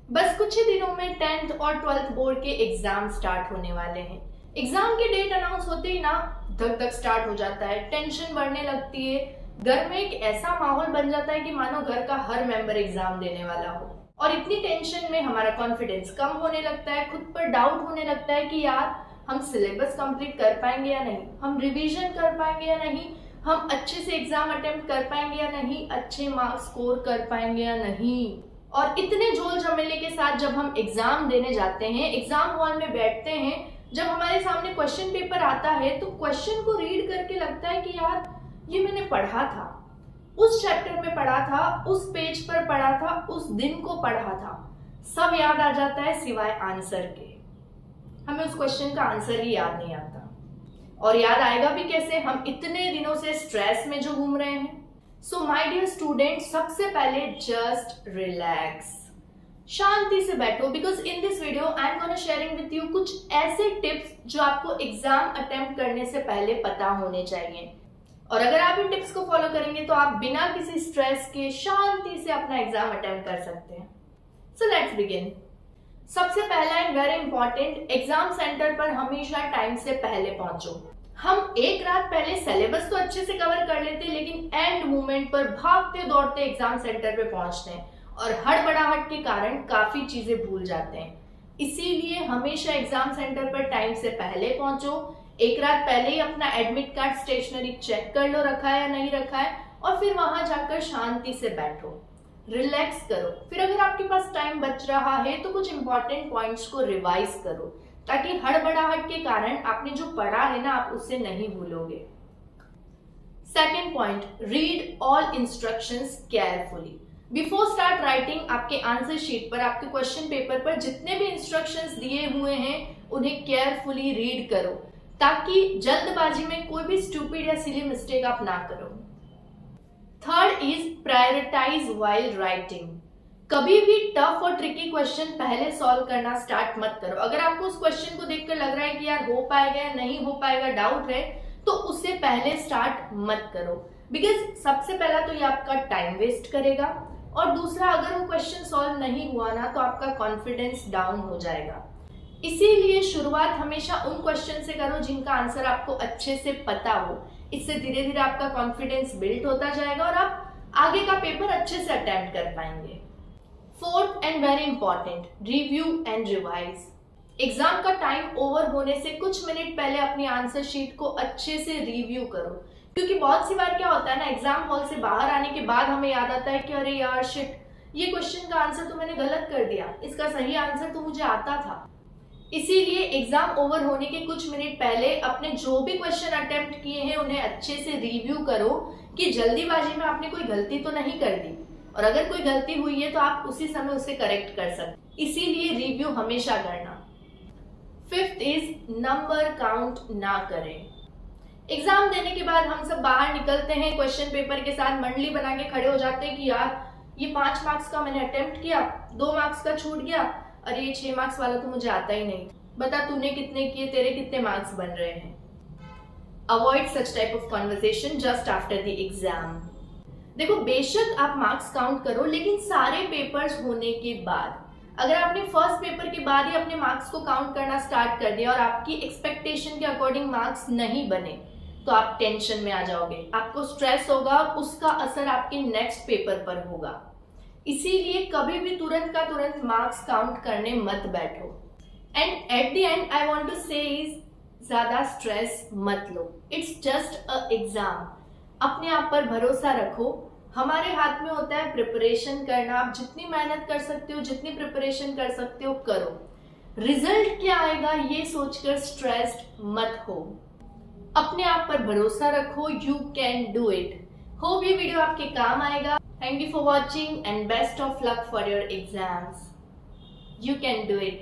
बस कुछ ही दिनों में 10th और 12th बोर्ड के एग्जाम स्टार्ट होने वाले हैं। एग्जाम की डेट अनाउंस होते ही ना धक धक स्टार्ट हो जाता है, टेंशन बढ़ने लगती है। घर में एक ऐसा माहौल बन जाता है कि मानो घर का हर मेंबर एग्जाम देने वाला हो। और इतनी टेंशन में हमारा कॉन्फिडेंस कम होने लगता है, खुद पर डाउट होने लगता है कि यार हम सिलेबस कंप्लीट कर पाएंगे या नहीं, हम रिवीजन कर पाएंगे या नहीं, हम अच्छे से एग्जाम अटेम्प्ट कर पाएंगे या नहीं, अच्छे मार्क्स स्कोर कर पाएंगे या नहीं। और इतने झोल झमेले के साथ जब हम एग्जाम देने जाते हैं, एग्जाम हॉल में बैठते हैं, जब हमारे सामने क्वेश्चन पेपर आता है तो क्वेश्चन को रीड करके लगता है कि यार ये मैंने पढ़ा था, उस चैप्टर में पढ़ा था, उस पेज पर पढ़ा था, उस दिन को पढ़ा था, सब याद आ जाता है सिवाय आंसर के। हमें उस क्वेश्चन का आंसर ही याद नहीं आता। और याद आएगा भी कैसे, हम इतने दिनों से स्ट्रेस में जो घूम रहे हैं। सो माय डियर स्टूडेंट, सबसे पहले जस्ट रिलैक्स, शांति से बैठो, because in this video I am gonna sharing with you कुछ ऐसे टिप्स जो आपको एग्जाम अटेम्प्ट करने से पहले पता होने चाहिए। और अगर आप इन टिप्स को फॉलो करेंगे तो आप बिना किसी स्ट्रेस के शांति से अपना एग्जाम अटेम्प्ट कर सकते हैं। So let's begin. सबसे पहला and very important, exam centre पर हमेशा टाइम से पहले पहुंचो। हम एक रात पहले सिलेबस तो अच्छे से कवर कर लेते हैं, लेकिन एंड मोमेंट पर भागते दौड़ते एग्जाम सेंटर पे पहुंचते हैं और हड़बड़ाहट के कारण काफी चीजें भूल जाते हैं। इसीलिए हमेशा एग्जाम सेंटर पर टाइम से पहले पहुंचो। एक रात पहले ही अपना एडमिट कार्ड स्टेशनरी चेक कर लो, रखा है या नहीं रखा है, और फिर वहां जाकर शांति से बैठो, रिलैक्स करो। फिर अगर आपके पास टाइम बच रहा है तो कुछ इंपॉर्टेंट पॉइंट्स को रिवाइज करो, ताकि हड़बड़ाहट के कारण आपने जो पढ़ा है ना, आप उसे नहीं भूलोगे। Second point, read all instructions carefully. Before start writing, आपके आंसर शीट पर, आपके क्वेश्चन पेपर पर जितने भी इंस्ट्रक्शंस दिए हुए हैं उन्हें केयरफुली रीड करो, ताकि जल्दबाजी में कोई भी स्टूपिड या सिली मिस्टेक आप ना करो। Third is prioritize while writing. कभी भी टफ और ट्रिकी क्वेश्चन पहले सॉल्व करना स्टार्ट मत करो। अगर आपको उस क्वेश्चन को देखकर लग रहा है कि यार हो पाएगा या नहीं हो पाएगा, डाउट है, तो उससे पहले स्टार्ट मत करो, बिकॉज सबसे पहला तो ये आपका टाइम वेस्ट करेगा, और दूसरा अगर वो क्वेश्चन सॉल्व नहीं हुआ ना तो आपका कॉन्फिडेंस डाउन हो जाएगा। इसीलिए शुरुआत हमेशा उन क्वेश्चन से करो जिनका आंसर आपको अच्छे से पता हो। इससे धीरे धीरे आपका कॉन्फिडेंस बिल्ड होता जाएगा और आप आगे का पेपर अच्छे से अटेम्प्ट कर पाएंगे। Fourth and very important, review and revise. Exam का टाइम ओवर होने से कुछ मिनट पहले अपनी आंसर शीट को अच्छे से रिव्यू करो, क्योंकि बहुत सी बार क्या होता है ना, एग्जाम हॉल से बाहर आने के बाद हमें याद आता है कि अरे यार शिट, ये क्वेश्चन का आंसर तो मैंने गलत कर दिया, इसका सही आंसर तो मुझे आता था। इसीलिए एग्जाम ओवर होने के कुछ मिनट पहले अपने जो भी क्वेश्चन अटेम्प्ट किए हैं उन्हें अच्छे से रिव्यू करो, कि जल्दीबाजी में आपने कोई गलती तो नहीं कर दी, और अगर कोई गलती हुई है तो आप उसी समय उसे करेक्ट कर सकते। इसीलिए रिव्यू हमेशा करना। फिफ्थ इज नंबर काउंट ना करें। एग्जाम देने के बाद हम सब बाहर निकलते हैं क्वेश्चन पेपर के साथ, मंडली बना के खड़े हो जाते हैं कि यार ये 5 मार्क्स का मैंने अटेम्प्ट किया, 2 मार्क्स का छूट गया, अरे ये 6 मार्क्स वाला तो मुझे आता ही नहीं, बता तूने कितने किए, तेरे कितने मार्क्स बन रहे हैं। Avoid such type of conversation just after the exam. देखो, बेशक आप मार्क्स काउंट करो, लेकिन सारे पेपर्स होने के बाद। अगर आपने फर्स्ट पेपर के बाद ही अपने मार्क्स को काउंट करना स्टार्ट कर दिया और आपकी एक्सपेक्टेशन के अकॉर्डिंग मार्क्स नहीं बने, तो आप टेंशन में आ जाओगे, आपको स्ट्रेस होगा और उसका असर आपके नेक्स्ट पेपर पर होगा। इसीलिए कभी भी तुरंत का तुरंत मार्क्स काउंट करने मत बैठो। And at the end I want to say is, ज्यादा स्ट्रेस मत लो, इट्स जस्ट अ एग्जाम। अपने आप पर भरोसा रखो, हमारे हाथ में होता है प्रिपरेशन करना। आप जितनी मेहनत कर सकते हो, जितनी प्रिपरेशन कर सकते हो करो। रिजल्ट क्या आएगा ये सोचकर स्ट्रेस्ड मत हो, अपने आप पर भरोसा रखो, you can do it. Hope ये वीडियो आपके काम आएगा। Thank you for watching and best of luck for your exams. You can do it.